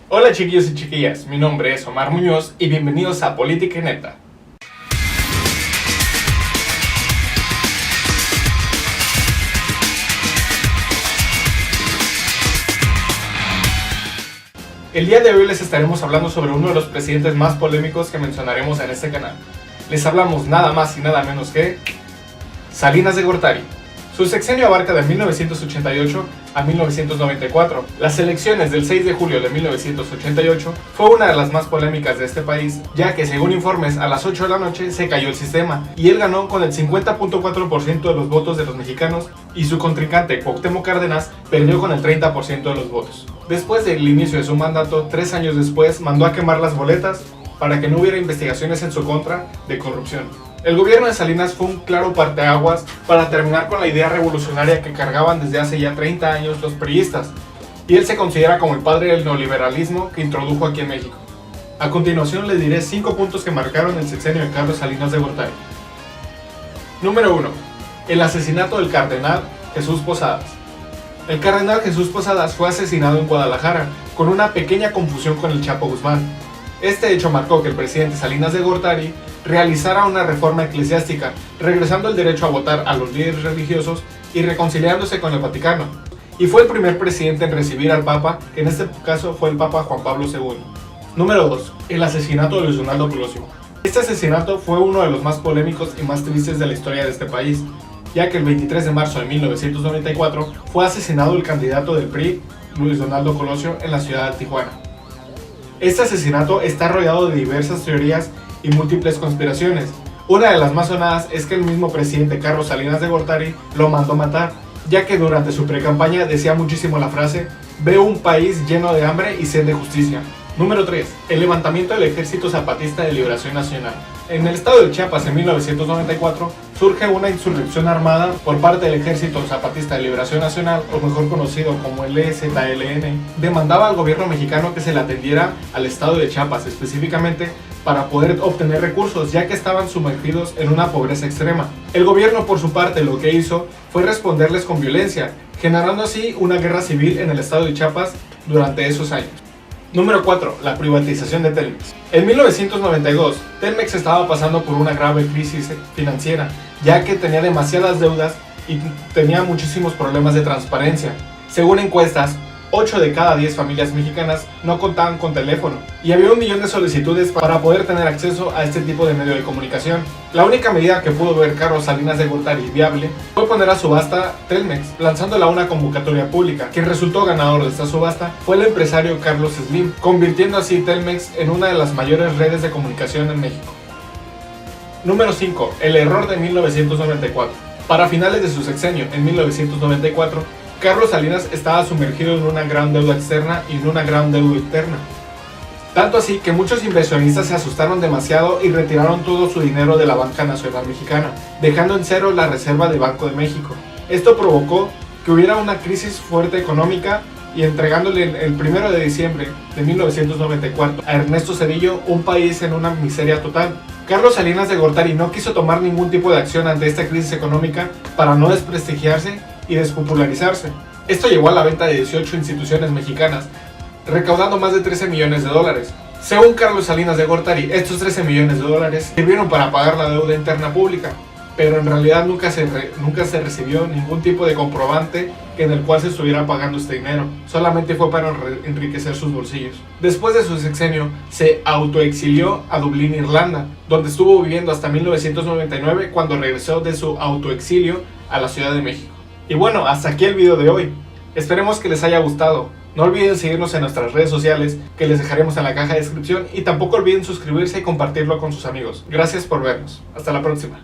Hola chiquillos y chiquillas, mi nombre es Omar Muñoz y bienvenidos a Política y Neta. El día de hoy les estaremos hablando sobre uno de los presidentes más polémicos que mencionaremos en este canal. Les hablamos nada más y nada menos que Salinas de Gortari. Su sexenio abarca de 1988 a 1994. Las elecciones del 6 de julio de 1988 fue una de las más polémicas de este país, ya que según informes a las 8 de la noche se cayó el sistema y él ganó con el 50.4% de los votos de los mexicanos y su contrincante Cuauhtémoc Cárdenas perdió con el 30% de los votos. Después del inicio de su mandato, 3 años después, mandó a quemar las boletas para que no hubiera investigaciones en su contra de corrupción. El gobierno de Salinas fue un claro parteaguas para terminar con la idea revolucionaria que cargaban desde hace ya 30 años los priistas, y él se considera como el padre del neoliberalismo que introdujo aquí en México. A continuación les diré 5 puntos que marcaron el sexenio de Carlos Salinas de Gortari. Número 1. El asesinato del cardenal Jesús Posadas. El cardenal Jesús Posadas fue asesinado en Guadalajara, con una pequeña confusión con el Chapo Guzmán. Este hecho marcó que el presidente Salinas de Gortari realizara una reforma eclesiástica, regresando el derecho a votar a los líderes religiosos y reconciliándose con el Vaticano. Y fue el primer presidente en recibir al Papa, que en este caso fue el Papa Juan Pablo II. Número 2. El asesinato de Luis Donaldo Colosio. Este asesinato fue uno de los más polémicos y más tristes de la historia de este país, ya que el 23 de marzo de 1994 fue asesinado el candidato del PRI, Luis Donaldo Colosio, en la ciudad de Tijuana. Este asesinato está rodeado de diversas teorías y múltiples conspiraciones. Una de las más sonadas es que el mismo presidente Carlos Salinas de Gortari lo mandó matar, ya que durante su precampaña decía muchísimo la frase: "Veo un país lleno de hambre y sed de justicia". Número 3. El levantamiento del Ejército Zapatista de Liberación Nacional. En el estado de Chiapas, en 1994, surge una insurrección armada por parte del Ejército Zapatista de Liberación Nacional, o mejor conocido como el EZLN. Demandaba al gobierno mexicano que se le atendiera al estado de Chiapas específicamente para poder obtener recursos, ya que estaban sumergidos en una pobreza extrema. El gobierno, por su parte, lo que hizo fue responderles con violencia, generando así una guerra civil en el estado de Chiapas durante esos años. Número 4. La privatización de Telmex. En 1992, Telmex estaba pasando por una grave crisis financiera, ya que tenía demasiadas deudas y tenía muchísimos problemas de transparencia. Según encuestas, 8 de cada 10 familias mexicanas no contaban con teléfono, y había 1 millón de solicitudes para poder tener acceso a este tipo de medio de comunicación. La única medida que pudo ver Carlos Salinas de Gortari viable fue poner a subasta Telmex, lanzándola a una convocatoria pública. Quien resultó ganador de esta subasta fue el empresario Carlos Slim, convirtiendo así Telmex en una de las mayores redes de comunicación en México. Número 5. El error de 1994. Para finales de su sexenio, en 1994, Carlos Salinas estaba sumergido en una gran deuda externa y en una gran deuda interna. Tanto así que muchos inversionistas se asustaron demasiado y retiraron todo su dinero de la Banca Nacional Mexicana, dejando en cero la reserva del Banco de México. Esto provocó que hubiera una crisis fuerte económica y entregándole el 1 de diciembre de 1994 a Ernesto Zedillo un país en una miseria total. Carlos Salinas de Gortari no quiso tomar ningún tipo de acción ante esta crisis económica para no desprestigiarse y despopularizarse. Esto llevó a la venta de 18 instituciones mexicanas, recaudando más de 13 millones de dólares. Según Carlos Salinas de Gortari, estos 13 millones de dólares sirvieron para pagar la deuda interna pública, pero en realidad nunca se recibió ningún tipo de comprobante en el cual se estuviera pagando este dinero. Solamente fue para enriquecer sus bolsillos. Después de su sexenio, se autoexilió a Dublín, Irlanda, donde estuvo viviendo hasta 1999, cuando regresó de su autoexilio a la Ciudad de México. Y bueno, hasta aquí el video de hoy. Esperemos que les haya gustado. No olviden seguirnos en nuestras redes sociales, que les dejaremos en la caja de descripción, y tampoco olviden suscribirse y compartirlo con sus amigos. Gracias por vernos. Hasta la próxima.